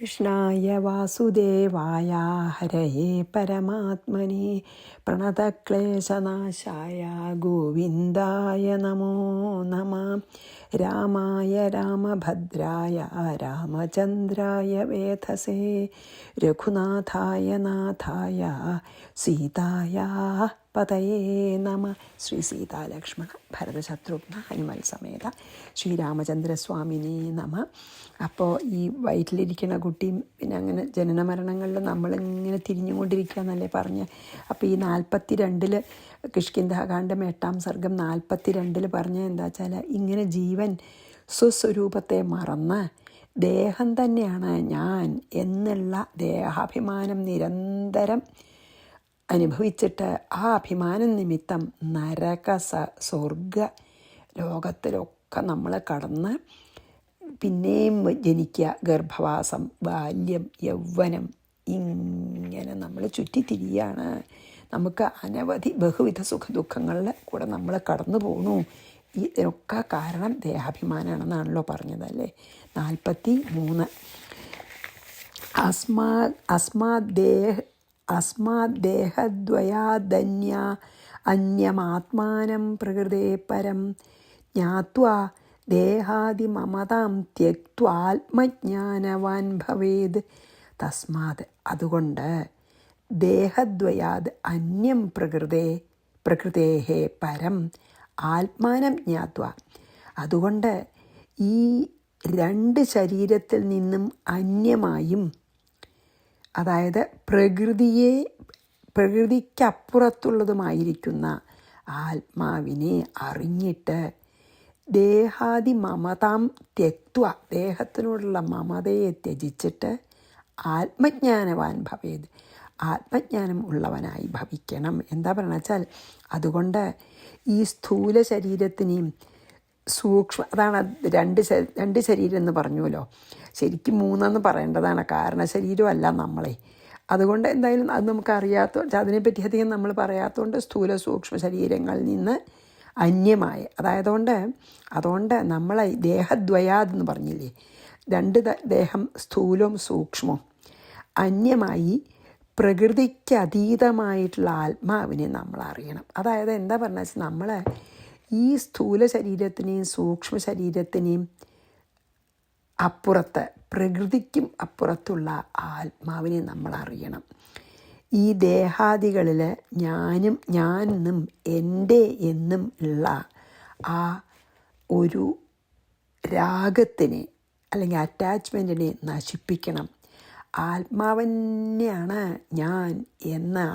കൃഷ്ണായ വാസുദേവായ ഹരയേ പരമാത്മനെ പ്രണതക്ലേശനാശായ ഗോവിന്ദായ നമോ നമഃ. രാമായ രാമഭദ്രായ രാമചന്ദ്രായ വേധസേ രഘുനാഥായ നാഥായ സീതായ പതയേ നമ. ശ്രീ സീതാലക്ഷ്മണ ഭരതശത്രുഘ്ന ഹനുമൽ സമേത ശ്രീരാമചന്ദ്രസ്വാമിനെ നമ. അപ്പോൾ ഈ വയറ്റിലിരിക്കുന്ന കുട്ടിയും പിന്നെ അങ്ങനെ ജനന മരണങ്ങളിൽ നമ്മളിങ്ങനെ തിരിഞ്ഞുകൊണ്ടിരിക്കുക എന്നല്ലേ പറഞ്ഞ്. അപ്പോൾ ഈ 42 കിഷ്കിന്ധാകാന്ഡം 8-ാം സർഗം 42 പറഞ്ഞ എന്താ വെച്ചാൽ, ഇങ്ങനെ ജീവൻ സ്വസ്വരൂപത്തെ മറന്ന് ദേഹം തന്നെയാണ് ഞാൻ എന്നുള്ള ദേഹാഭിമാനം നിരന്തരം അനുഭവിച്ചിട്ട് ആ അഭിമാനം നിമിത്തം നരക സ്വർഗ ലോകത്തിലൊക്കെ നമ്മൾ കടന്ന് പിന്നെയും ജനിക്കുക, ഗർഭവാസം, ബാല്യം, യൗവനം, ഇങ്ങനെ നമ്മൾ ചുറ്റിത്തിരിയാണ്. നമുക്ക് അനവധി ബഹുവിധ സുഖദുഃഖങ്ങളിൽ കൂടെ നമ്മൾ കടന്നു പോകുന്നു. ഇതിനൊക്കെ കാരണം ദേഹാഭിമാനമാണെന്നാണല്ലോ പറഞ്ഞതല്ലേ. 43 അസ്മാദ്ദേഹദ്വയാദന്യ അന്യമാത്മാനം പ്രകൃതേ പരം ജ്ഞാത്വാ ദേഹാദിമമതാം ത്യക്ത്വാത്മജ്ഞാനവാൻ ഭവേത്. തസ്മാത് അതുകൊണ്ട് ദേഹദ്വയാത് അന്യം പ്രകൃതേഹ പരം ആത്മാനം ജ്ഞാത്വ, അതുകൊണ്ട് ഈ 2 ശരീരത്തിൽ നിന്നും അന്യമായും, അതായത് പ്രകൃതിക്കപ്പുറത്തുള്ളതുമായിരിക്കുന്ന ആത്മാവിനെ അറിഞ്ഞിട്ട് ദേഹാദി മമതാം ത്യക്ത്വ, ദേഹത്തിനോടുള്ള മമതയെ ത്യജിച്ചിട്ട് ആത്മജ്ഞാനവാൻ ഭവേത്, ആത്മജ്ഞാനം ഉള്ളവനായി ഭവിക്കണം. എന്താ പറയുക വെച്ചാൽ, അതുകൊണ്ട് ഈ സ്ഥൂല ശരീരത്തിനെയും അതാണ് 2 ശരീരം എന്ന് പറഞ്ഞുവല്ലോ. ശരിക്കും 3 പറയേണ്ടതാണ്, കാരണശരീരമല്ല നമ്മളെ. അതുകൊണ്ട് എന്തായാലും അത് അതിനെപ്പറ്റി അധികം നമ്മൾ പറയാത്തതുകൊണ്ട് സ്ഥൂല സൂക്ഷ്മ ശരീരങ്ങളിൽ നിന്ന് അന്യമായ, അതുകൊണ്ട് നമ്മളെ ദേഹദ്വയാതെന്ന് പറഞ്ഞില്ലേ, 2 ദേഹം സ്ഥൂലവും സൂക്ഷ്മവും അന്യമായി പ്രകൃതിക്ക് അതീതമായിട്ടുള്ള ആത്മാവിനെ നമ്മൾ അറിയണം. അതായത് എന്താ പറഞ്ഞാൽ, നമ്മൾ ഈ സ്ഥൂല ശരീരത്തിനെയും സൂക്ഷ്മ ശരീരത്തിനെയും അപ്പുറത്ത്, പ്രകൃതിക്കും അപ്പുറത്തുള്ള ആത്മാവിനെ നമ്മൾ അറിയണം. ഈ ദേഹാദികളിൽ ഞാനെന്നും എൻ്റെ എന്നും ഉള്ള ആ ഒരു രാഗത്തിനെ അല്ലെങ്കിൽ അറ്റാച്ച്മെൻറ്റിനെ നശിപ്പിക്കണം. ആത്മാവന്നെയാണ് ഞാൻ എന്ന്,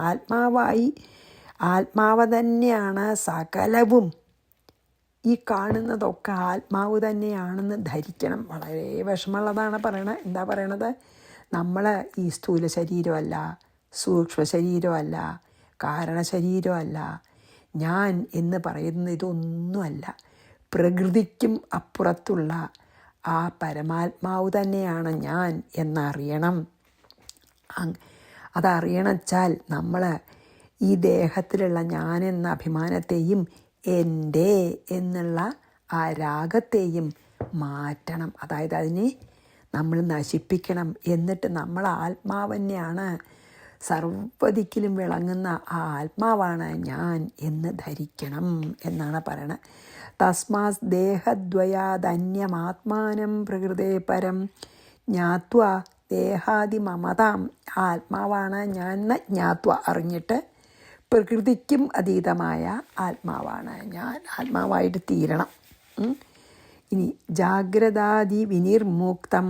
ആത്മാവ് തന്നെയാണ് സകലവും, ഈ കാണുന്നതൊക്കെ ആത്മാവ് തന്നെയാണെന്ന് ധരിക്കണം. വളരെ വിഷമമുള്ളതാണ് എന്താ പറയണത്, നമ്മൾ ഈ സ്ഥൂല ശരീരമല്ല, സൂക്ഷ്മ ശരീരമല്ല, കാരണശരീരമല്ല, ഞാൻ എന്ന് പറയുന്നത് ഇതൊന്നുമല്ല. പ്രകൃതിക്കും അപ്പുറത്തുള്ള ആ പരമാത്മാവ് തന്നെയാണ് ഞാൻ എന്നറിയണം. അതറിയണച്ചാൽ നമ്മൾ ഈ ദേഹത്തിലുള്ള ഞാനെന്ന അഭിമാനത്തെയും എൻ്റെ എന്നുള്ള ആ രാഗത്തെയും മാറ്റണം. അതായത് അതിനെ നമ്മൾ നശിപ്പിക്കണം. എന്നിട്ട് നമ്മൾ ആത്മാവ് തന്നെയാണ്, സർവ്വദിക്കിലും വിളങ്ങുന്ന ആ ആത്മാവാണ് ഞാൻ എന്ന് ധരിക്കണം എന്നാണ് പറയണത്. തസ്മാത് ദേഹദ്വയാദന്യമാത്മാനം പ്രകൃതേ പരം ജ്ഞാത്വ ദേഹാദി മമതാം, ആത്മാവാണ് ഞാൻ ജ്ഞാത്വ അറിഞ്ഞിട്ട് പ്രകൃതിക്കും അതീതമായ ആത്മാവാണ് ഞാൻ, ആത്മാവായിട്ട് തീരണം. ഇനി ജാഗ്രതാദി വിനിർമുക്തം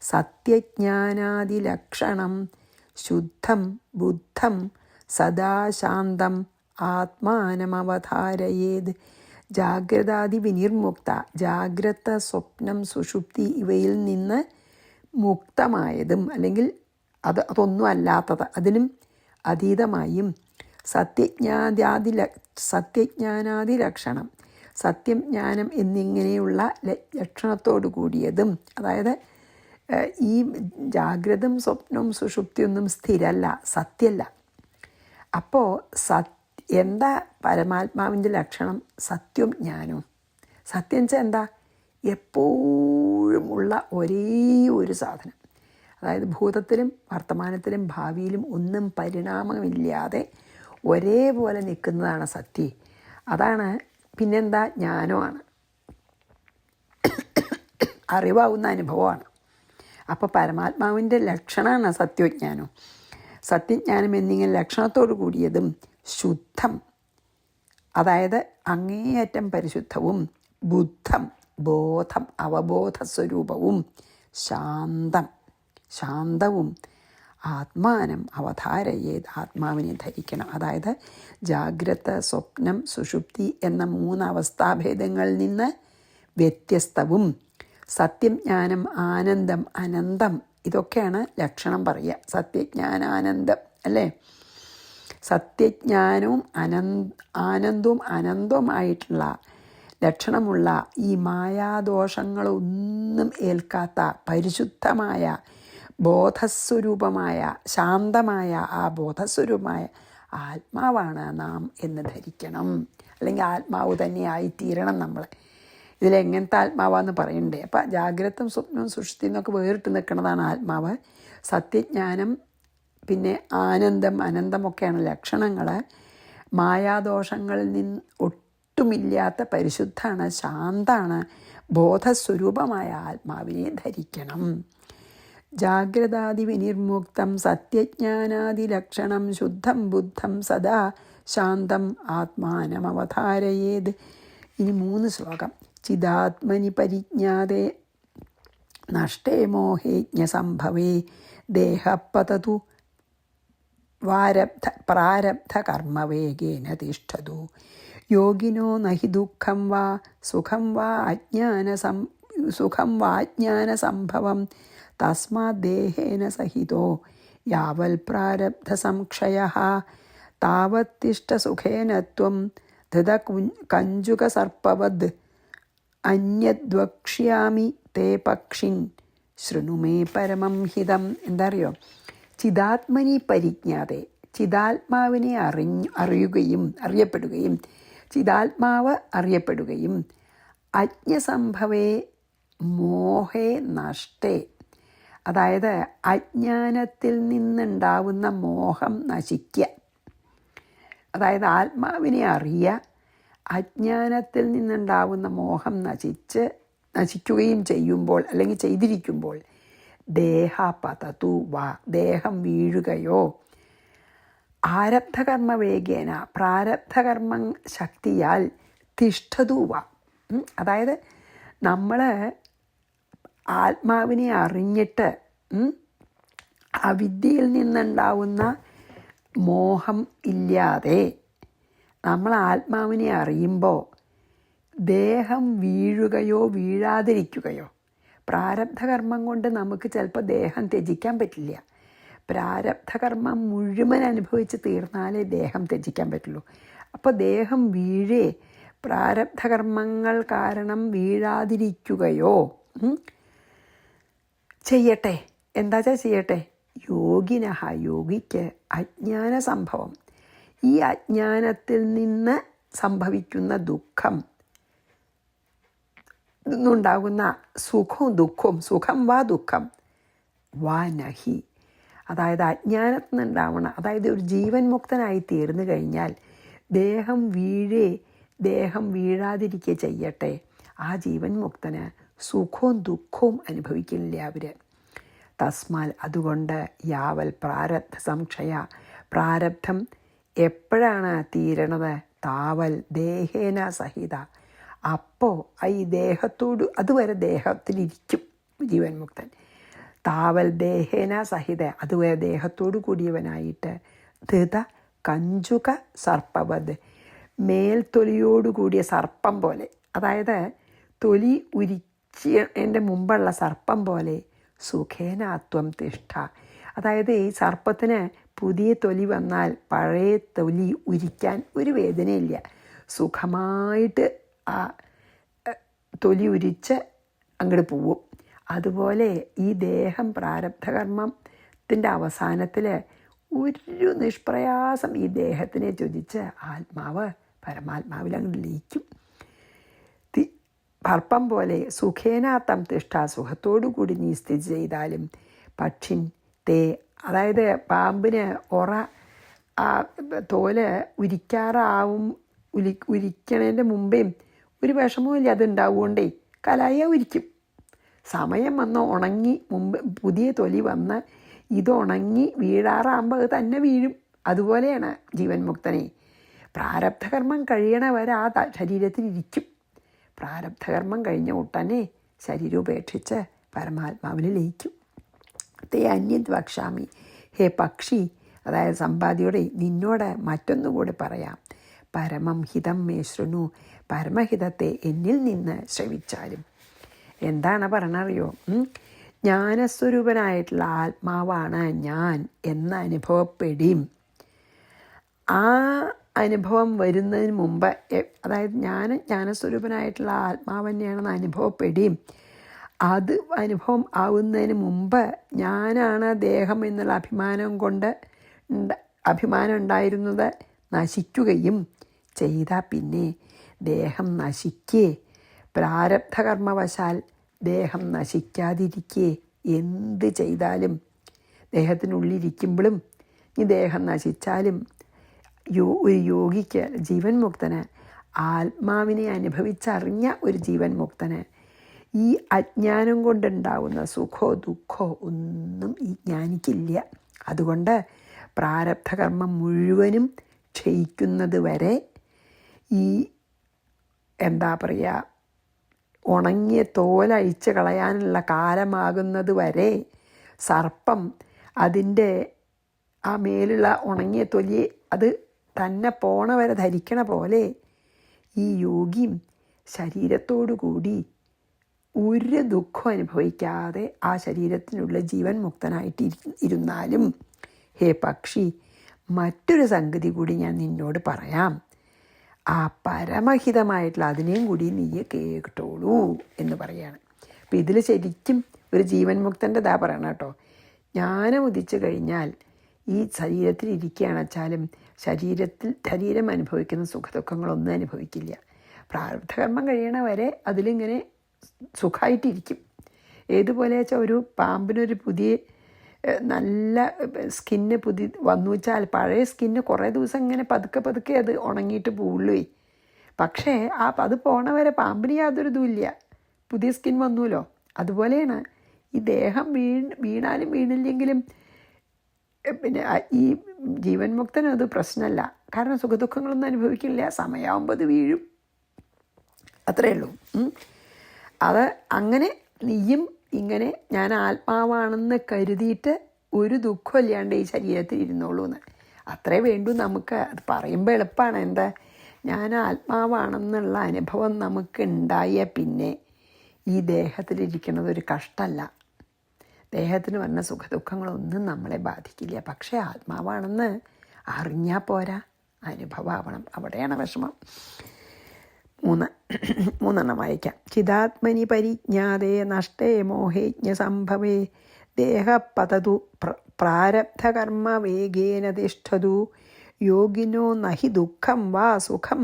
സത്യജ്ഞാനാദിലക്ഷണം ശുദ്ധം ബുദ്ധം സദാശാന്തം ആത്മാനമവധാരയേത്. ജാഗ്രതാദി വിനിർമുക്ത, ജാഗ്രത, സ്വപ്നം, സുഷുപ്തി ഇവയിൽ നിന്ന് മുക്തമായതും അല്ലെങ്കിൽ അതൊന്നും അല്ലാത്തത്, അതിനും അതീതമായും സത്യജ്ഞാനാദി ലക്ഷണം, സത്യം, ജ്ഞാനം എന്നിങ്ങനെയുള്ള ലക്ഷണത്തോടു കൂടിയതും, അതായത് ഈ ജാഗ്രതയും സ്വപ്നവും സുഷുപ്തിയൊന്നും സ്ഥിരമല്ല, സത്യമല്ല. അപ്പോൾ എന്താ പരമാത്മാവിൻ്റെ ലക്ഷണം? സത്യവും ജ്ഞാനവും. സത്യം വെച്ചാൽ എന്താ? എപ്പോഴും ഉള്ള ഒരേ ഒരു സാധനം, അതായത് ഭൂതത്തിലും വർത്തമാനത്തിലും ഭാവിയിലും ഒന്നും പരിണാമമില്ലാതെ ഒരേപോലെ നിൽക്കുന്നതാണ് സത്യം. അതാണ്. പിന്നെന്താ? ജ്ഞാനമാണ്, അറിവാകുന്ന അനുഭവമാണ്. അപ്പോൾ പരമാത്മാവിൻ്റെ ലക്ഷണമാണ് സത്യജ്ഞാനം. സത്യജ്ഞാനം എന്നിങ്ങനെ ലക്ഷണത്തോടു കൂടിയതും ശുദ്ധം, അതായത് അങ്ങേയറ്റം പരിശുദ്ധവും, ബുദ്ധം ബോധം അവബോധ സ്വരൂപവും, ശാന്തവും, ആത്മാനം അവതാരയേത് ആത്മാവിനെ ധരിക്കണം. അതായത് ജാഗ്രത, സ്വപ്നം, സുഷുപ്തി എന്ന 3 അവസ്ഥാഭേദങ്ങളിൽ നിന്ന് വ്യത്യസ്തവും, സത്യം, ജ്ഞാനം, ആനന്ദം, അനന്തം, ഇതൊക്കെയാണ് ലക്ഷണം പറയുക. സത്യജ്ഞാനാനന്ദം അല്ലേ? സത്യജ്ഞാനവും ആനന്ദവും അനന്തവുമായിട്ടുള്ള ലക്ഷണമുള്ള ഈ മായാദോഷങ്ങളൊന്നും ഏൽക്കാത്ത പരിശുദ്ധമായ ബോധസ്വരൂപമായ ശാന്തമായ ആ ബോധസ്വരൂപമായ ആത്മാവാണ് നാം എന്ന് ധരിക്കണം. അല്ലെങ്കിൽ ആത്മാവ് തന്നെ ആയിത്തീരണം നമ്മൾ. ഇതിലെങ്ങനത്തെ ആത്മാവാന്ന് പറയണ്ടേ? അപ്പം ജാഗ്രതയും സ്വപ്നവും സുഷുപ്തിയും എന്നൊക്കെ വേറിട്ട് നിൽക്കുന്നതാണ് ആത്മാവ്. സത്യജ്ഞാനം പിന്നെ ആനന്ദം അനന്തമൊക്കെയാണ് ലക്ഷണങ്ങൾ. മായാദോഷങ്ങളിൽ നിന്ന് ഒട്ടുമില്ലാത്ത പരിശുദ്ധാണ്, ശാന്താണ്, ബോധസ്വരൂപമായ ആത്മാവിനെ ധരിക്കണം. ജാഗ്രതാദി വിനിർമുക്തം സത്യജ്ഞാനാദിലക്ഷണം ശുദ്ധം ബുദ്ധം സദാ ശാന്തം ആത്മാനമവതാരയേത്. ഇനി 3 ശ്ലോകം. ചിദാത്മനി പരിജ്ഞാതേ നഷ്ടേ മോഹേജ്ഞ സംഭവേ ദേഹപതതു പ്രാരബ്ധ കർമ്മവേഗേന തിഷ്ഠതു യോഗിനോ നഹി ദുഃഖം വാ സുഖം വാ അജ്ഞാന സംഭവം തസ്മാത് ദേഹേന സഹിതോ യാവൽ പ്രാരബ്ധ സംക്ഷയഃ താവത് തിഷ്ഠ സുഖേന ത്വം ധൃത കഞ്ചുക സർപ്പവദ് അന്യദ്വക്ഷ്യാമി തേ പക്ഷിൻ ശൃണു മേ പരമം ഹിതം. എന്താ അറിയോ? ചിദാത്മനി പരിജ്ഞാതെ, ചിദാത്മാവിനെ അറിയപ്പെടുകയും ചിദാത്മാവ് അറിയപ്പെടുകയും അജ്ഞസംഭവേ മോഹേ നഷ്ടേ, അതായത് അജ്ഞാനത്തിൽ നിന്നുണ്ടാവുന്ന മോഹം നശിക്കുക. അതായത് ആത്മാവിനെ അറിയുക, അജ്ഞാനത്തിൽ നിന്നുണ്ടാവുന്ന മോഹം നശിക്കുകയും ചെയ്യുമ്പോൾ അല്ലെങ്കിൽ ചെയ്തിരിക്കുമ്പോൾ ദേഹപതതു വാ, ദേഹം വീഴുകയോ, ആരബ്ധകർമ്മ വേഗേന, പ്രാരബ്ധകർമ്മ ശക്തിയാൽ തിഷ്ഠതു വാ, അതായത് നമ്മൾ ആത്മാവിനെ അറിഞ്ഞിട്ട് അവിദ്യയിൽ നിന്നുണ്ടാവുന്ന മോഹം ഇല്ലാതെ നമ്മൾ ആത്മാവിനെ അറിയുമ്പോൾ ദേഹം വീഴുകയോ വീഴാതിരിക്കുകയോ, പ്രാരബ്ധകർമ്മം കൊണ്ട് നമുക്ക് ചിലപ്പോൾ ദേഹം ത്യജിക്കാൻ പറ്റില്ല. പ്രാരബ്ധകർമ്മം മുഴുവൻ അനുഭവിച്ച് തീർന്നാലേ ദേഹം ത്യജിക്കാൻ പറ്റുള്ളൂ. അപ്പോൾ ദേഹം വീഴേ പ്രാരബ്ധകർമ്മങ്ങൾ കാരണം വീഴാതിരിക്കുകയോ ചെയ്യട്ടെ. എന്താ ചെയ്യട്ടെ? യോഗിനഃ, യോഗിക്ക് അജ്ഞാന സംഭവം, ഈ അജ്ഞാനത്തിൽ നിന്ന് സംഭവിക്കുന്ന ദുഃഖം നിന്നുണ്ടാകുന്ന സുഖവും ദുഃഖവും, സുഖം വാ ദുഃഖം വാ നഹി, അതായത് അജ്ഞാനത്തിൽ നിന്നുണ്ടാവണം. അതായത് ഒരു ജീവൻ മുക്തനായി തീർന്നു കഴിഞ്ഞാൽ ദേഹം വീഴാതിരിക്കുക ചെയ്യട്ടെ. ആ ജീവൻ മുക്തന് സുഖവും ദുഃഖവും അനുഭവിക്കുന്നില്ല അവർ. തസ്മാൽ, അതുകൊണ്ട് യാവൽ പ്രാരബ്ധ സംക്ഷയ, പ്രാരബ്ധം എപ്പോഴാണ് തീരണത്? താവൽ ദേഹേന സഹിത, അപ്പോൾ ഈ ദേഹത്തോട് അതുവരെ ദേഹത്തിലിരിക്കും ജീവൻ മുക്തൻ. താവൽ ദേഹേന സഹിത, അതുവരെ ദേഹത്തോടു കൂടിയവനായിട്ട് ധൃത കഞ്ചുക സർപ്പവത്, മേൽത്തൊലിയോടുകൂടിയ സർപ്പം പോലെ, അതായത് തൊലി ഉരിച്ചതിൻ്റെ മുമ്പുള്ള സർപ്പം പോലെ സുഖേനാത്വം തിഷ്ഠ, അതായത് ഈ സർപ്പത്തിന് പുതിയ തൊലി വന്നാൽ പഴയ തൊലി ഉരിക്കാൻ ഒരു വേദനയില്ല, സുഖമായിട്ട് ആ തൊലി ഉരിച്ച് അങ്ങോട്ട് പോവും. അതുപോലെ ഈ ദേഹം പ്രാരബ്ധകർമ്മത്തിൻ്റെ അവസാനത്തിൽ ഒരു നിഷ്പ്രയാസം ഈ ദേഹത്തിനെ ത്യജിച്ച് ആത്മാവ് പരമാത്മാവിൽ അങ്ങോട്ട് ലയിക്കും. സർപ്പം പോലെ സുഖേനാത്തം തിഷ്ഠ, സുഖത്തോടു കൂടി നീ സ്ഥിതി ചെയ്താലും പക്ഷിൻ തേ, അതായത് പാമ്പിന് ആ തോല് ഉരിക്കണതിൻ്റെ മുമ്പേ ഒരു വിഷമവുമില്ല, അതുണ്ടാവുകൊണ്ടേ കലായ ഉരിക്കും. സമയം വന്ന് ഉണങ്ങി മുമ്പ് പുതിയ തൊലി വന്ന് ഇത് ഉണങ്ങി വീഴാറാകുമ്പോൾ അത് തന്നെ വീഴും. അതുപോലെയാണ് ജീവൻ മുക്തനെ. പ്രാരബ്ധകർമ്മം കഴിയണവരെ ആ ശരീരത്തിലിരിക്കും. പ്രാരബ്ധകർമ്മം കഴിഞ്ഞ ഉടനെ ശരീരം ഉപേക്ഷിച്ച് പരമാത്മാവിൽ ലയിക്കും. തേ അന്യത് വക്ഷ്യാമി, ഹേ പക്ഷി, അതായത് സമ്പാദിയോടെ നിന്നോട് മറ്റൊന്നുകൂടി പറയാം. പരമം ഹിതം മേ ശൃണു, പരമഹിതത്തെ എന്നിൽ നിന്ന് ശ്രവിച്ചാലും. എന്താണ് പറഞ്ഞറിയോ? ജ്ഞാനസ്വരൂപനായിട്ടുള്ള ആത്മാവാണ് ഞാൻ എന്ന അനുഭവപ്പെടും. ആ അനുഭവം വരുന്നതിന് മുമ്പ്, അതായത് ജ്ഞാനസ്വരൂപനായിട്ടുള്ള ആത്മാവ് തന്നെയാണെന്ന് അനുഭവപ്പെടും. അത് അനുഭവം ആവുന്നതിന് മുമ്പ് ഞാനാണ് ദേഹം എന്നുള്ള അഭിമാനം ഉണ്ടായിരുന്നത് നശിക്കുകയും ചെയ്താൽ പിന്നെ ദേഹം നശിക്കേ, പ്രാരബ്ധകർമ്മവശാൽ ദേഹം നശിക്കാതിരിക്കേ എന്ത് ചെയ്താലും, ദേഹത്തിനുള്ളിരിക്കുമ്പോഴും ഈ ദേഹം നശിച്ചാലും ഒരു യോഗിക്ക്, ജീവൻ മുക്തന്, ആത്മാവിനെ അനുഭവിച്ചറിഞ്ഞ ഒരു ജീവൻ മുക്തന് ഈ അജ്ഞാനം കൊണ്ടുണ്ടാവുന്ന സുഖമോ ദുഃഖമോ ഒന്നും ഈ ജ്ഞാനിക്കില്ല. അതുകൊണ്ട് പ്രാരബ്ധകർമ്മം മുഴുവനും ക്ഷയിക്കുന്നത് വരെ, ഈ എന്താ പറയുക, ഉണങ്ങിയ തോലഴിച്ച് കളയാനുള്ള കാലമാകുന്നത് വരെ സർപ്പം അതിൻ്റെ ആ മേലുള്ള ഉണങ്ങിയ തൊലി അത് തന്നെ പോണ വരെ ധരിക്കണ പോലെ ഈ യോഗിയും ശരീരത്തോടു കൂടി ഒരു ദുഃഖം അനുഭവിക്കാതെ ആ ശരീരത്തിനുള്ള ജീവൻ മുക്തനായിട്ട് ഇരുന്നാലും, ഹേ പക്ഷി, മറ്റൊരു സംഗതി കൂടി ഞാൻ നിന്നോട് പറയാം. ആ പരമഹിതമായിട്ടുള്ള അതിനെയും കൂടി നീ കേട്ടോളൂ എന്ന് പറയാണ്. അപ്പം ഇതിൽ ശരിക്കും ഒരു ജീവൻ മുക്തൻ്റെ ഇതാ പറയണം കേട്ടോ. ജ്ഞാനം ഉദിച്ചു കഴിഞ്ഞാൽ ഈ ശരീരത്തിൽ ഇരിക്കുകയാണ് വെച്ചാലും ശരീരം അനുഭവിക്കുന്ന സുഖദുഃഖങ്ങളൊന്നും അനുഭവിക്കില്ല. പ്രാരബ്ധകർമ്മം കഴിയണ വരെ അതിലിങ്ങനെ സുഖമായിട്ടിരിക്കും. ഏതുപോലെ വെച്ചാൽ ഒരു പാമ്പിനൊരു പുതിയ നല്ല സ്കിന്ന് വന്നു വെച്ചാൽ പഴയ സ്കിന്ന് കുറേ ദിവസം ഇങ്ങനെ പതുക്കെ അത് ഉണങ്ങിയിട്ട് പോവുള്ളൂ. പക്ഷേ അത് പോണ വരെ പാമ്പിന് യാതൊരു ഇതുമില്ല, പുതിയ സ്കിൻ വന്നുല്ലോ. അതുപോലെയാണ് ഈ ദേഹം വീണാലും വീണില്ലെങ്കിലും പിന്നെ ഈ ജീവൻ മുക്തനും അത് പ്രശ്നമല്ല. കാരണം സുഖദുഃഖങ്ങളൊന്നും അനുഭവിക്കില്ല, സമയമാകുമ്പോൾ അത് വീഴും, അത്രയേ ഉള്ളൂ. അത് അങ്ങനെ നീയും ഇങ്ങനെ ഞാൻ ആത്മാവാണെന്ന് കരുതിയിട്ട് ഒരു ദുഃഖം ഇല്ലാണ്ട് ഈ ശരീരത്തിൽ ഇരുന്നോളൂ എന്ന് അത്രേ വേണ്ടൂ നമുക്ക്. അത് പറയുമ്പോൾ എളുപ്പമാണ്. എന്താ, ഞാൻ ആത്മാവാണെന്നുള്ള അനുഭവം നമുക്ക് ഉണ്ടായ പിന്നെ ഈ ദേഹത്തിലിരിക്കുന്നത് ഒരു കഷ്ടമല്ല. ദേഹത്തിന് വന്ന സുഖദുഃഖങ്ങളൊന്നും നമ്മളെ ബാധിക്കില്ല. പക്ഷേ ആത്മാവാണെന്ന് അറിഞ്ഞാൽ പോരാ, അനുഭവമാവണം. അവിടെയാണ് വിഷമം. മൂന്നെണ്ണം വായിക്കാം. ചിദാത്മനി പരിജ്ഞാതേ നഷ്ടേ മോഹേജ്ഞ സംഭവേ ദേഹപതതു പ്രാരബ്ധകർമ്മ വേഗേന തിഷ്ഠതു യോഗിനോ നഹി ദുഃഖം വാ സുഖം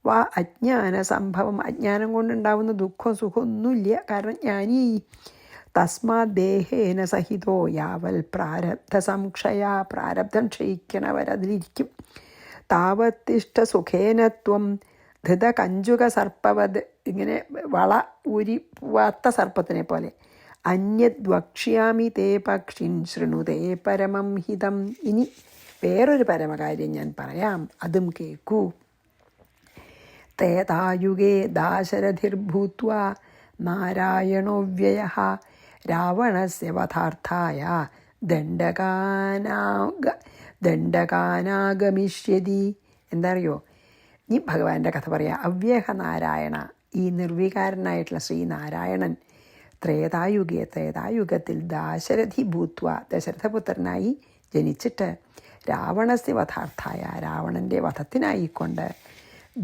വാ അജ്ഞാന സംഭവം. അജ്ഞാനം കൊണ്ടുണ്ടാവുന്ന ദുഃഖം സുഖമൊന്നുമില്ല, കാരണം ജ്ഞാനി. തസ്മാത് ദേഹേന സഹിതോ യാവൽ പ്രാരബ്ധ സംക്ഷയ, പ്രാരബ്ധം ക്ഷയിക്കണവരതിലിരിക്കും. താവത്തിഷ്ഠ സുഖേനത്വം ധൃത കഞ്ചുക സർപ്പവത്, ഇങ്ങനെ വള ഊരി പോവാത്ത സർപ്പത്തിനെ പോലെ. അന്യത് വക്ഷ്യാമി തേ പക്ഷിൻ ശൃണുതേ പരമം ഹിതം. ഇനി വേറൊരു പരമകാര്യം ഞാൻ പറയാം, അതും കേൾക്കൂ. തേതായുഗേ ദാശരഥിർഭൂത്വാ നാരായണോവ്യയഃ രാവണസ്യ വധാർത്ഥായ ദണ്ഡകാനാഗമിഷ്യതി. എന്താ അറിയോ, ഈ ഭഗവാന്റെ കഥ പറയാം. അവ്യഹ നാരായണ, ഈ നിർവികാരനായിട്ടുള്ള ശ്രീനാരായണൻ ത്രേതായുഗത്തിൽ ദാശരഥി ഭൂത്വ, ദശരഥപുത്രനായി ജനിച്ചിട്ട് രാവണസ്യ വധാർത്ഥായ, രാവണൻ്റെ വധത്തിനായിക്കൊണ്ട്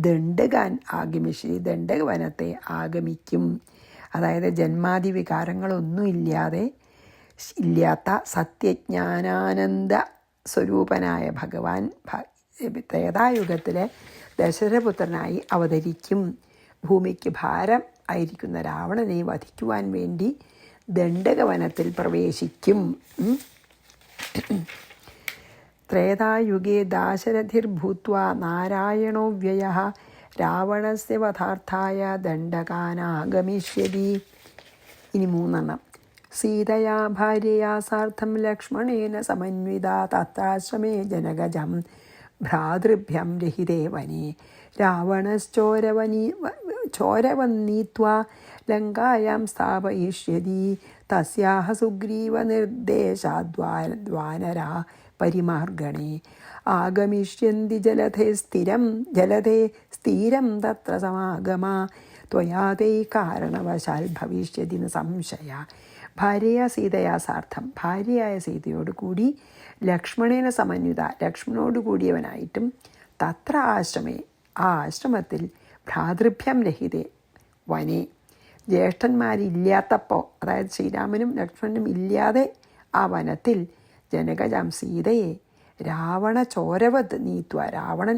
ദണ്ഡകാൻ ആഗമിശ്രീ, ദണ്ഡകവനത്തെ ആഗമിക്കും. അതായത് ജന്മാദി വികാരങ്ങളൊന്നും ഇല്ലാത്ത സത്യജ്ഞാനാനന്ദ സ്വരൂപനായ ഭഗവാൻ ത്രേതായുഗത്തിലെ ദശരഥപുത്രനായി അവതരിക്കും. ഭൂമിക്ക് ഭാരം ആയിരിക്കുന്ന രാവണനെ വധിക്കുവാൻ വേണ്ടി ദണ്ഡകവനത്തിൽ പ്രവേശിക്കും. ത്രേതായുഗേ ദാശരഥിർഭൂത്വാ നാരായണോ വ്യയഃ രാവണസ്യ വധാർത്ഥായ ദണ്ഡകാനാഗമിഷ്യതി. ഇനി 3. സീതയാ ഭാര്യയാ സാർദ്ധം ലക്ഷ്മണേന സമന്വിതാ തത്രാശ്രമേ ജനകജം ഭ്രാതൃഭ്യം രഹിതേ വനേ ചോരവന്നീത്വാ ലങ്കായാം സ്ഥാപയിഷ്യതി തസ്യാഹ സുഗ്രീവനിർദ്ദേശാദ്വാനരാ പരിമാർഗണേ ആഗമിഷ്യന്തി ജലധേ സ്ഥിരം തത്ര സമാഗമാ ത്വയാ തൈ കാരണവശാൽ ഭവിഷ്യതി ന സംശയ. ഭാര്യയാ സീതയാ സാർത്ഥം, ഭാര്യയായ സീതയോട് കൂടി ലക്ഷ്മണേന സമന്വിത, ലക്ഷ്മണോട് കൂടിയവനായിട്ടും തത്ര ആശ്രമേ, ആ ആശ്രമത്തിൽ ഭ്രാതൃഭ്യം രഹിതേ വനേ, ജ്യേഷ്ഠന്മാരില്ലാത്തപ്പോൾ, അതായത് ശ്രീരാമനും ലക്ഷ്മണനും ഇല്ലാതെ ആ വനത്തിൽ ജനകജാം സീതയെ രാവണ ചോരവത് നീത്വ, രാവണൻ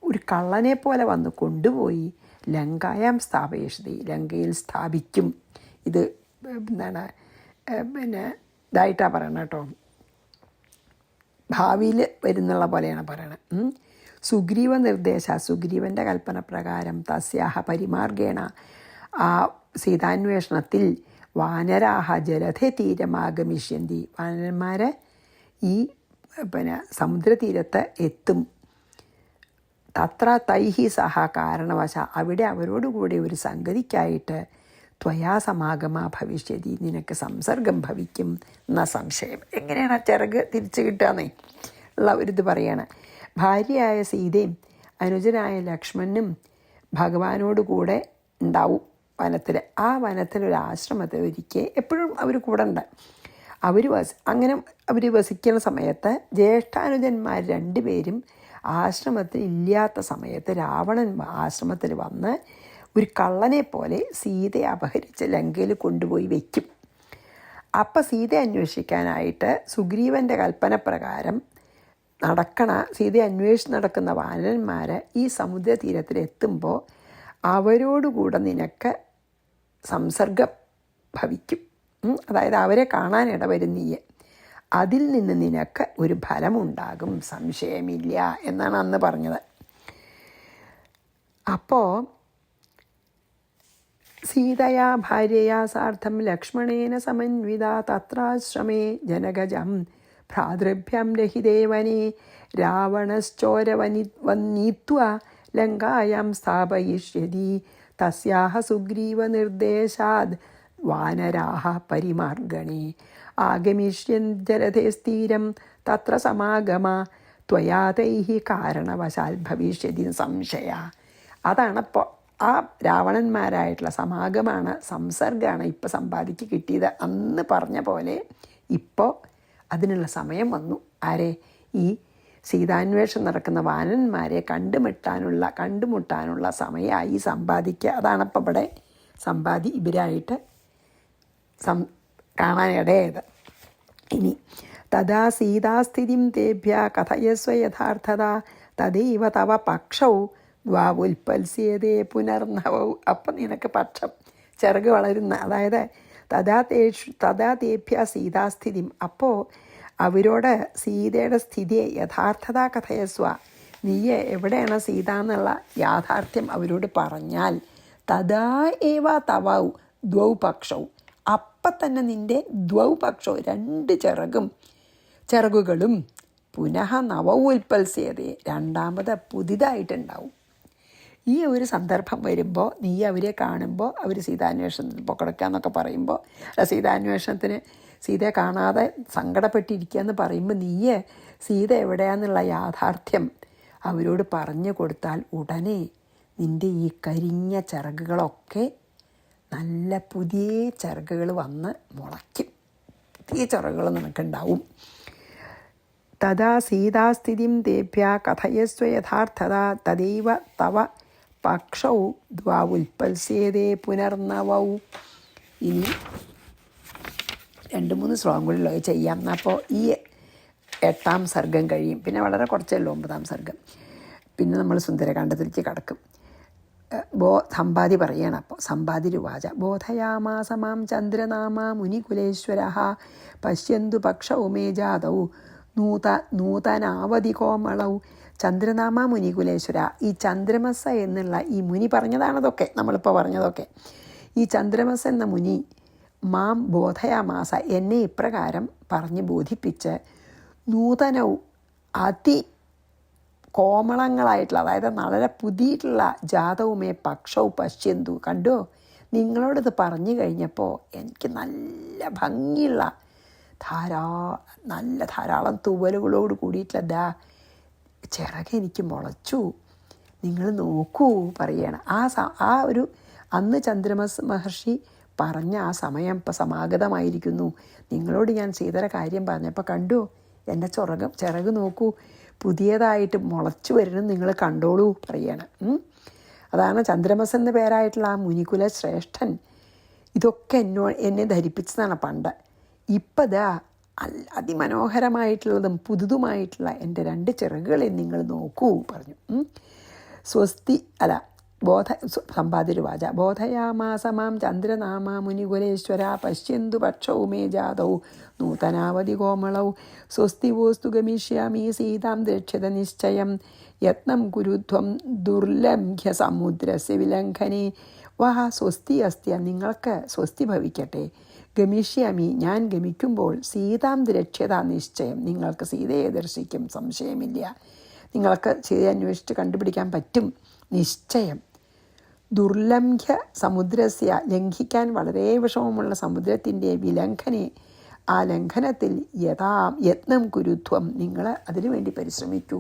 ഒരു കള്ളനെ പോലെ വന്ന് കൊണ്ടുപോയി ലങ്കായാം സ്ഥാപയിഷ്യതി, ലങ്കയിൽ സ്ഥാപിക്കും. ഇത് എന്താണ് ഇതായിട്ടാണ് പറയണം കേട്ടോ, ഭാവിയിൽ വരുന്നുള്ള പോലെയാണ് പറയണത്. സുഗ്രീവ നിർദ്ദേശ, സുഗ്രീവൻ്റെ കൽപ്പന പ്രകാരം തസ്യാഹ പരിമാർഗേണ, ആ സീതാന്വേഷണത്തിൽ വാനരാഹ ജലധേ തീരമാഗമിഷ്യന്തി, വാനരന്മാരെ ഈ സമുദ്രതീരത്ത് എത്തും. തത്ര തൈഹി സഹ കാരണവശ, അവിടെ അവരോടുകൂടി ഒരു സംഗതിക്കായിട്ട് ത്വയാ സമാഗമ ഭവിഷ്യതി, നിനക്ക് സംസർഗം ഭവിക്കും എന്ന സംശയം. എങ്ങനെയാണ് ആ ചിറക് തിരിച്ചു കിട്ടുകയെന്നേ ഉള്ള ഒരിത് പറയാണ്. ഭാര്യയായ സീതയും അനുജനായ ലക്ഷ്മണനും ഭഗവാനോട് കൂടെ ഉണ്ടാവും വനത്തിൽ. ആ വനത്തിലൊരാശ്രമത്തിൽ ഒരിക്കൽ എപ്പോഴും അവർ കൂടെ ഉണ്ട്. അങ്ങനെ അവർ വസിക്കുന്ന സമയത്ത് ജ്യേഷ്ഠാനുജന്മാർ 2 പേരും ആശ്രമത്തിൽ ഇല്ലാത്ത സമയത്ത് രാവണൻ ആശ്രമത്തിൽ വന്ന് ഒരു കള്ളനെ പോലെ സീതയെ അപഹരിച്ച് ലങ്കയിൽ കൊണ്ടുപോയി വയ്ക്കും. അപ്പം സീതയെ അന്വേഷിക്കാനായിട്ട് സുഗ്രീവൻ്റെ കൽപ്പന പ്രകാരം സീതയെ അന്വേഷിച്ച് നടക്കുന്ന വാനരന്മാർ ഈ സമുദ്രതീരത്തിലെത്തുമ്പോൾ അവരോടുകൂടെ നിനക്ക് സംസർഗം ഭവിക്കും. അതായത് അവരെ കാണാനിട വരുന്നീയെ, അതിൽ നിന്ന് നിനക്ക് ഒരു ഫലമുണ്ടാകും, സംശയമില്ല എന്നാണ് അന്ന് പറഞ്ഞത്. അപ്പോൾ സീതയാ ഭാര്യയാ സാർദ്ധം ലക്ഷ്മണേന സമന്വിത തത്രാശ്രമേ ജനകജം ഭ്രാതൃഭ്യം രഹിതേ വനേ രാവണശ്ചോരവന്നീത്വാ ലങ്കായാം സ്ഥാപയിഷ്യതി തസ്യാഹ സുഗ്രീവ നിർദ്ദേശാദ് വാനരാഹ പരിമാർഗണേ ആഗമിഷ്യന്തരഥേ സ്ഥിരം തത്ര സമാഗമ ത്വയാ തൈഹി കാരണവശാൽ ഭവിഷ്യതി സംശയ. അതാണപ്പോൾ ആ രാവണന്മാരായിട്ടുള്ള സമാഗമാണ്, സംസർഗമാണ് ഇപ്പോൾ സമ്പാദിക്ക് കിട്ടിയത്. അന്ന് പറഞ്ഞ പോലെ ഇപ്പോൾ അതിനുള്ള സമയം വന്നു. ആരെ? ഈ സീതാന്വേഷണം നടക്കുന്ന വാനന്മാരെ കണ്ടുമുട്ടാനുള്ള സമയമായി സമ്പാദിക്കുക. അതാണപ്പോൾ ഇവിടെ ഇവരായിട്ട് കാണാനിടയത്. ഇനി തഥാ സീതാസ്ഥിതിം തേഭ്യ കഥയസ്വ യഥാർത്ഥത തദൈവ തവ പക്ഷൗ ദ്വാവുൽപത്സ്യതേ പുനർനവൗ. അപ്പം നിനക്ക് പക്ഷം ചിറക് വളരുന്ന, അതായത് തഥാ തേഭ്യ സീതാസ്ഥിതിം, അപ്പോൾ അവരോട് സീതയുടെ സ്ഥിതിയെ യഥാർത്ഥത കഥയസ്വ, നീയെ എവിടെയാണ് സീത എന്നുള്ള യാഥാർത്ഥ്യം അവരോട് പറഞ്ഞാൽ തഥാ ഏവ തവൗ ദ്വൗ പക്ഷൗ, അപ്പം തന്നെ നിൻ്റെ ദ്വൗ പക്ഷോ 2 ചിറകുകളും പുനഃ നവോൽപത്സ്യതേ, രണ്ടാമത് പുതിയതായിട്ടുണ്ടാവും. ഈ ഒരു സന്ദർഭം വരുമ്പോൾ നീ അവരെ കാണുമ്പോൾ അവർ സീതാന്വേഷണത്തിൽ പൊക്കടക്കാന്നൊക്കെ പറയുമ്പോൾ, സീതയെ കാണാതെ സങ്കടപ്പെട്ടിരിക്കുക എന്ന് പറയുമ്പോൾ നീയെ സീത എവിടെയാന്നുള്ള യാഥാർത്ഥ്യം അവരോട് പറഞ്ഞു കൊടുത്താൽ ഉടനെ നിൻ്റെ ഈ കരിഞ്ഞ ചിറകുകളൊക്കെ നല്ല പുതിയ ചിറകുകൾ വന്ന് മുളയ്ക്കും, പുതിയ ചിറകുകൾ നിനക്കുണ്ടാവും. തഥാ സീതാസ്ഥിതിം തേഭ്യ കഥയസ്വ യഥാർത്ഥത തദൈവ തവ പക്ഷൗ ദ്വാവുൽപത്സ്യതേ പുനർനവൗ. ഇനി 2-3 ശ്ലോകങ്ങളിൽ ചെയ്യാം. അപ്പോൾ ഈ 8ാം സർഗം കഴിയും. പിന്നെ വളരെ കുറച്ചല്ലോ 9ാം സർഗം. പിന്നെ നമ്മൾ സുന്ദരകാണ്ഡത്തിലേക്ക് കടക്കും. സമ്പാദി പറയണം. അപ്പോൾ സമ്പാദിരുവാച ബോധയാമാസ മാം ചന്ദ്രനാമാ മുനികുലേശ്വര പശ്യന്തു പക്ഷ ഉമേ ജാതൗ നൂതനാവധി കോമളൗ. ചന്ദ്രനാമ മുനികുലേശ്വര, ഈ ചന്ദ്രമസ എന്നുള്ള ഈ മുനി പറഞ്ഞതാണതൊക്കെ, നമ്മളിപ്പോൾ പറഞ്ഞതൊക്കെ. ഈ ചന്ദ്രമസ എന്ന മുനി മാം ബോധയാമാസ, എന്നെ ഇപ്രകാരം പറഞ്ഞ് ബോധിപ്പിച്ച് നൂതനവും കോമളങ്ങളായിട്ടുള്ള, അതായത് വളരെ പുതിയിട്ടുള്ള ജാതവുമേ പക്ഷവും പശ്യന്തു, കണ്ടോ, നിങ്ങളോടിത് പറഞ്ഞു കഴിഞ്ഞപ്പോൾ എനിക്ക് നല്ല ഭംഗിയുള്ള ധാരാളം തൂവലുകളോട് കൂടിയിട്ടുള്ള ചിറക് എനിക്ക് മുളച്ചു, നിങ്ങൾ നോക്കൂ പറയണം. ആ ഒരു അന്ന് ചന്ദ്രമസ് മഹർഷി പറഞ്ഞ ആ സമയം ഇപ്പം സമാഗതമായിരിക്കുന്നു. നിങ്ങളോട് ഞാൻ സീതര കാര്യം പറഞ്ഞപ്പോൾ കണ്ടു, എൻ്റെ ചിറക് നോക്കൂ, പുതിയതായിട്ട് മുളച്ചു വരുന്നത് നിങ്ങൾ കണ്ടോളൂ പറയണം. അതാണ് ചന്ദ്രമസ് എന്ന പേരായിട്ടുള്ള ആ മുനികുല ശ്രേഷ്ഠൻ ഇതൊക്കെ എന്നെ ധരിപ്പിച്ചതാണ് പണ്ട്. ഇപ്പതാ അതിമനോഹരമായിട്ടുള്ളതും പുതുതുമായിട്ടുള്ള എൻ്റെ 2 ചിറകുകളെ നിങ്ങൾ നോക്കൂ പറഞ്ഞു. സമ്പാദിരുവാച ബോധയാമാസ മാം ചന്ദ്രനാമാ മുനികുലേശ്വര പശ്യന്തു പക്ഷൗ മേ ജാതൗ നൂതനാവധി കോമളൗ സ്വസ്തി വോസ്തു ഗമിഷ്യാമി സീതാം ദ്രക്ഷ്യത നിശ്ചയം യത്നം കുരുധ്വം ദുർലംഘ്യ സമുദ്രസ്യ വിലംഘനേ. വാ സ്വസ്തി അസ്ത്യ, നിങ്ങൾക്ക് സ്വസ്തി ഭവിക്കട്ടെ. ഗമിഷ്യാമി, ഞാൻ ഗമിക്കുമ്പോൾ സീതാം ദ്രക്ഷ്യത നിശ്ചയം, നിങ്ങൾക്ക് സീതയെ ദർശിക്കും, സംശയമില്ല. നിങ്ങൾക്ക് സീതയെ അന്വേഷിച്ച് കണ്ടുപിടിക്കാൻ പറ്റും, നിശ്ചയം. ദുർലംഘ്യ സമുദ്രസ്യ, ലംഘിക്കാൻ വളരെ വിഷമമുള്ള സമുദ്രത്തിൻ്റെ വിലംഘനെ, ആ ലംഘനത്തിൽ യത്നം കുരുധ്വം, നിങ്ങൾ അതിനു വേണ്ടി പരിശ്രമിക്കൂ.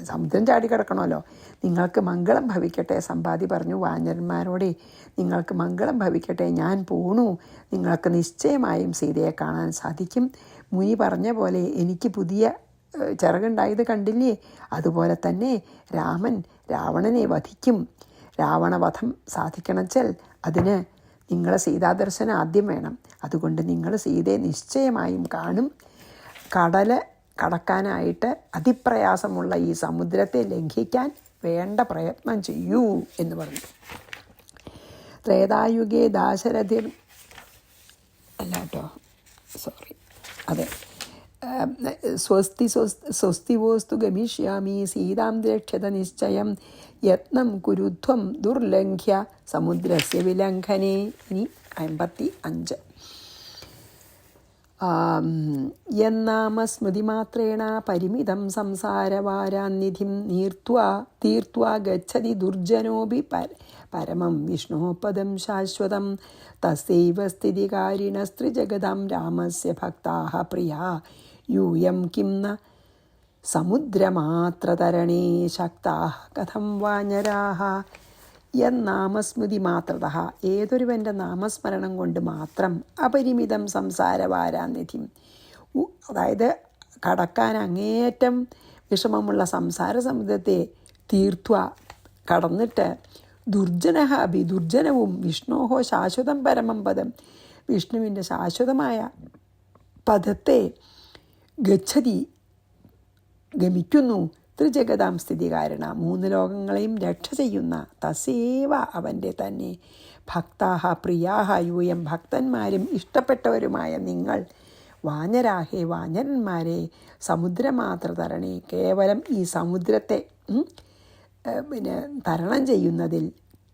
സമുദ്രം ചാടിക്കിടക്കണമല്ലോ. നിങ്ങൾക്ക് മംഗളം ഭവിക്കട്ടെ. സമ്പാദി പറഞ്ഞു വാനരന്മാരോടെ, നിങ്ങൾക്ക് മംഗളം ഭവിക്കട്ടെ, ഞാൻ പോണു, നിങ്ങൾക്ക് നിശ്ചയമായും സീതയെ കാണാൻ സാധിക്കും. മുനി പറഞ്ഞ പോലെ എനിക്ക് പുതിയ ചിറകുണ്ടായത് കണ്ടില്ലേ, അതുപോലെ തന്നെ രാമൻ രാവണനെ വധിക്കും. രാവണവധം സാധിക്കണമെച്ചാൽ അതിന് നിങ്ങളെ സീതാദർശനം ആദ്യം വേണം. അതുകൊണ്ട് നിങ്ങൾ സീതയെ നിശ്ചയമായും കാണും. കടക്കാനായിട്ട് അതിപ്രയാസമുള്ള ഈ സമുദ്രത്തെ ലംഘിക്കാൻ വേണ്ട പ്രയത്നം ചെയ്യൂ എന്ന് പറഞ്ഞു. ത്രേതായുഗേ ദാശരഥിർ അതെ സ്വസ്തി വോസ്തു ഗമിഷ്യാമി സീതാം ദ്രക്ഷ്യത നിശ്ചയം യത്നം കുരുധ്വം ദുർലംഘ്യ സമുദ്രസ്യ വിലംഘനേ. ഇനി 55. യന്നാമസ്മൃതിമാത്രേണ പരിമിതം സംസാരവാരാന്നിധിം തീർത്വാ ഗച്ഛതി ദുർജനോപി പരമം വിഷ്ണോപദം ശാശ്വതം തസ്യൈവ സ്ഥിതികാരിണസ്ത്രിജഗതാം രാമസ്യ ഭക്താഃ പ്രിയാ യൂയം കിം ന സമുദ്രമാത്രതരണേ ശക്താഃ കഥം വാനരാഃ. യന്നാമസ്മൃതി മാത്രതഃ, ഏതൊരുവൻ്റെ നാമസ്മരണം കൊണ്ട് മാത്രം അപരിമിതം സംസാരവാരാനിധിം, അതായത് കടക്കാൻ അങ്ങേയറ്റം വിഷമമുള്ള സംസാര സമുദ്രത്തെ കടന്നിട്ട് ദുർജനഃ അഭി, ദുർജനവും വിഷ്ണോഹോ ശാശ്വതം പരമം പദം, വിഷ്ണുവിൻ്റെ ശാശ്വതമായ പദത്തെ ഗച്ഛതി ഗമിക്കുന്നു. ത്രിജഗതാം സ്ഥിതികാരണ, 3 ലോകങ്ങളെയും രക്ഷ ചെയ്യുന്ന തസേവ അവൻ്റെ തന്നെ ഭക്താഹ പ്രിയാഹ യൂയം, ഭക്തന്മാരും ഇഷ്ടപ്പെട്ടവരുമായ നിങ്ങൾ വാനരാഹേ വാനരന്മാരെ സമുദ്രമാത്ര തരണേ, കേവലം ഈ സമുദ്രത്തെ തരണം ചെയ്യുന്നതിൽ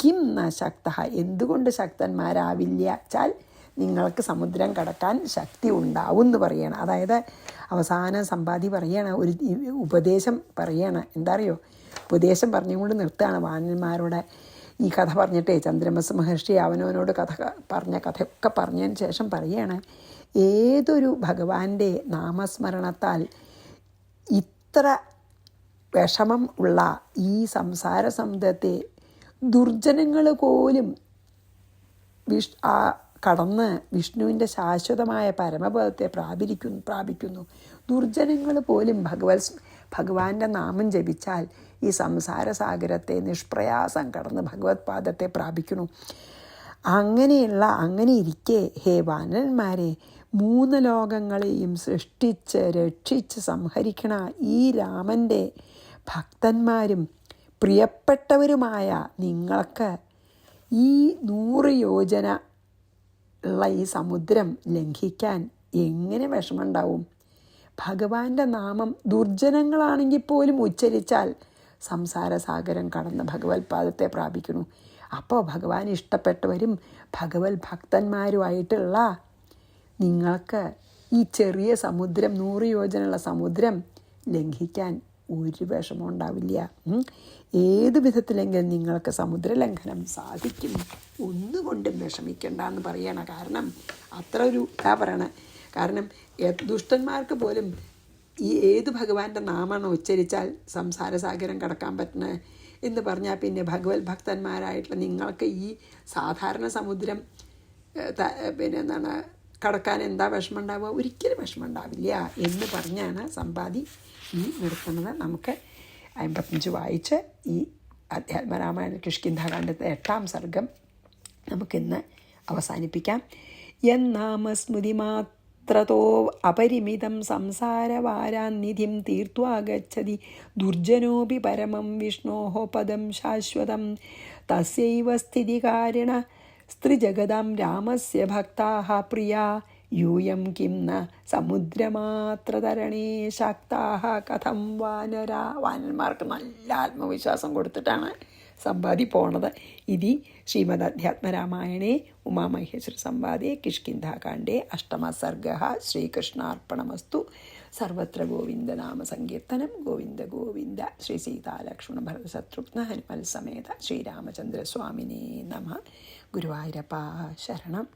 കിം ന ശക്ത, എന്തുകൊണ്ട് ശക്തന്മാരാവില്ല ച്ചാൽ നിങ്ങൾക്ക് സമുദ്രം കടക്കാൻ ശക്തി ഉണ്ടാവും എന്ന് പറയണം. അതായത് അവസാനം സമ്പാദി പറയണ ഒരു ഉപദേശം പറയണ, എന്താ അറിയോ, ഉപദേശം പറഞ്ഞുകൊണ്ട് നിർത്തുകയാണ് വാനന്മാരോട്. ഈ കഥ പറഞ്ഞിട്ടേ ചന്ദ്രമസ് മഹർഷി അവനവനോട് കഥയൊക്കെ പറഞ്ഞതിന് ശേഷം പറയാണ്, ഏതൊരു ഭഗവാന്റെ നാമസ്മരണത്താൽ ഇത്ര വിഷമം ഉള്ള ഈ സംസാര സമുദ്രത്തെ ദുർജനങ്ങൾ പോലും കടന്ന് വിഷ്ണുവിൻ്റെ ശാശ്വതമായ പരമപദത്തെ പ്രാപിക്കുന്നു. ദുർജനങ്ങൾ പോലും ഭഗവാന്റെ നാമം ജപിച്ചാൽ ഈ സംസാര സാഗരത്തെ നിഷ്പ്രയാസം കടന്ന് ഭഗവത് പാദത്തെ പ്രാപിക്കുന്നു. അങ്ങനെ ഇരിക്കെ ഹേ വാനരന്മാരെ, 3 ലോകങ്ങളെയും സൃഷ്ടിച്ച് രക്ഷിച്ച് സംഹരിക്കണ ഈ രാമൻ്റെ ഭക്തന്മാരും പ്രിയപ്പെട്ടവരുമായ നിങ്ങൾക്ക് ഈ 100 യോജന ഉള്ള ഈ സമുദ്രം ലംഘിക്കാൻ എങ്ങനെ വിഷമമുണ്ടാവും? ഭഗവാന്റെ നാമം ദുർജനങ്ങളാണെങ്കിൽ പോലും ഉച്ചരിച്ചാൽ സംസാരസാഗരം കടന്ന് ഭഗവത്പാദത്തെ പ്രാപിക്കുന്നു. അപ്പോൾ ഭഗവാൻ ഇഷ്ടപ്പെട്ടവരും ഭഗവത് ഭക്തന്മാരുമായിട്ടുള്ള നിങ്ങൾക്ക് ഈ ചെറിയ സമുദ്രം, 100 യോജനയുള്ള സമുദ്രം ലംഘിക്കാൻ ഒരു വിഷമം ഉണ്ടാവില്ല. ഏത് വിധത്തിലെങ്കിലും നിങ്ങൾക്ക് സമുദ്രലംഘനം സാധിക്കും. ഒന്നുകൊണ്ടും വിഷമിക്കണ്ട എന്ന് പറയണം. കാരണം അത്ര ഒരു പറയണേ. കാരണം ദുഷ്ടന്മാർക്ക് പോലും ഈ ഏത് ഭഗവാന്റെ നാമമാണ് ഉച്ചരിച്ചാൽ സംസാരസാഗരം കടക്കാൻ പറ്റണേ എന്ന് പറഞ്ഞാൽ പിന്നെ ഭഗവത് ഭക്തന്മാരായിട്ടുള്ള നിങ്ങൾക്ക് ഈ സാധാരണ സമുദ്രം കടക്കാൻ എന്താ വിഷമം ഉണ്ടാവുക? ഒരിക്കലും വിഷമം ഉണ്ടാവില്ല എന്ന് പറഞ്ഞാണ് സമ്പാദി ഈ നിർത്തുന്നത്. നമുക്ക് 55 വായിച്ച് ഈ അധ്യാത്മരാമായണ കിഷ്കിന്ധാകാണ്ഡത്തെ 8-ാം സർഗം നമുക്കിന്ന് അവസാനിപ്പിക്കാം. എന്നാമസ്മൃതി മാത്രതോ അപരിമിതം സംസാരവാരാന്നിധിം തീർത്വാഗച്ഛതി ദുർജനോപി പരമം വിഷ്ണോഃ പദം ശാശ്വതം തസ്യൈവ സ്ഥിതികാരിണ സ്ത്രീജഗതാം രാമസ്യ ഭക്താഃ പ്രിയാ യൂയം കിം ന സമുദ്രമാത്രതരണേ ശക്താഃ കഥം വാനന്മാർക്ക് നല്ല ആത്മവിശ്വാസം കൊടുത്തിട്ടാണ് സമ്പാദി പോണത്. ഇതി ശ്രീമദ് അധ്യാത്മരാമായണേ ഉമാമഹേശ്വര സംവാദേ കിഷ്കിന്ധാകാണ്ഡേ 8-മ സർഗഃ. ശ്രീകൃഷ്ണാർപ്പണമസ്തു. സർവത്ര ഗോവിന്ദനാമ സങ്കീർത്തനം. ഗോവിന്ദ ഗോവിന്ദ. ശ്രീ സീതാലക്ഷ്മണ ഭരത ശത്രുഘ്ന ഹനുമൽ സമേത ശ്രീരാമചന്ദ്രസ്വാമിനേ നമഃ. ഗുരുവായൂരപ്പ ശരണം.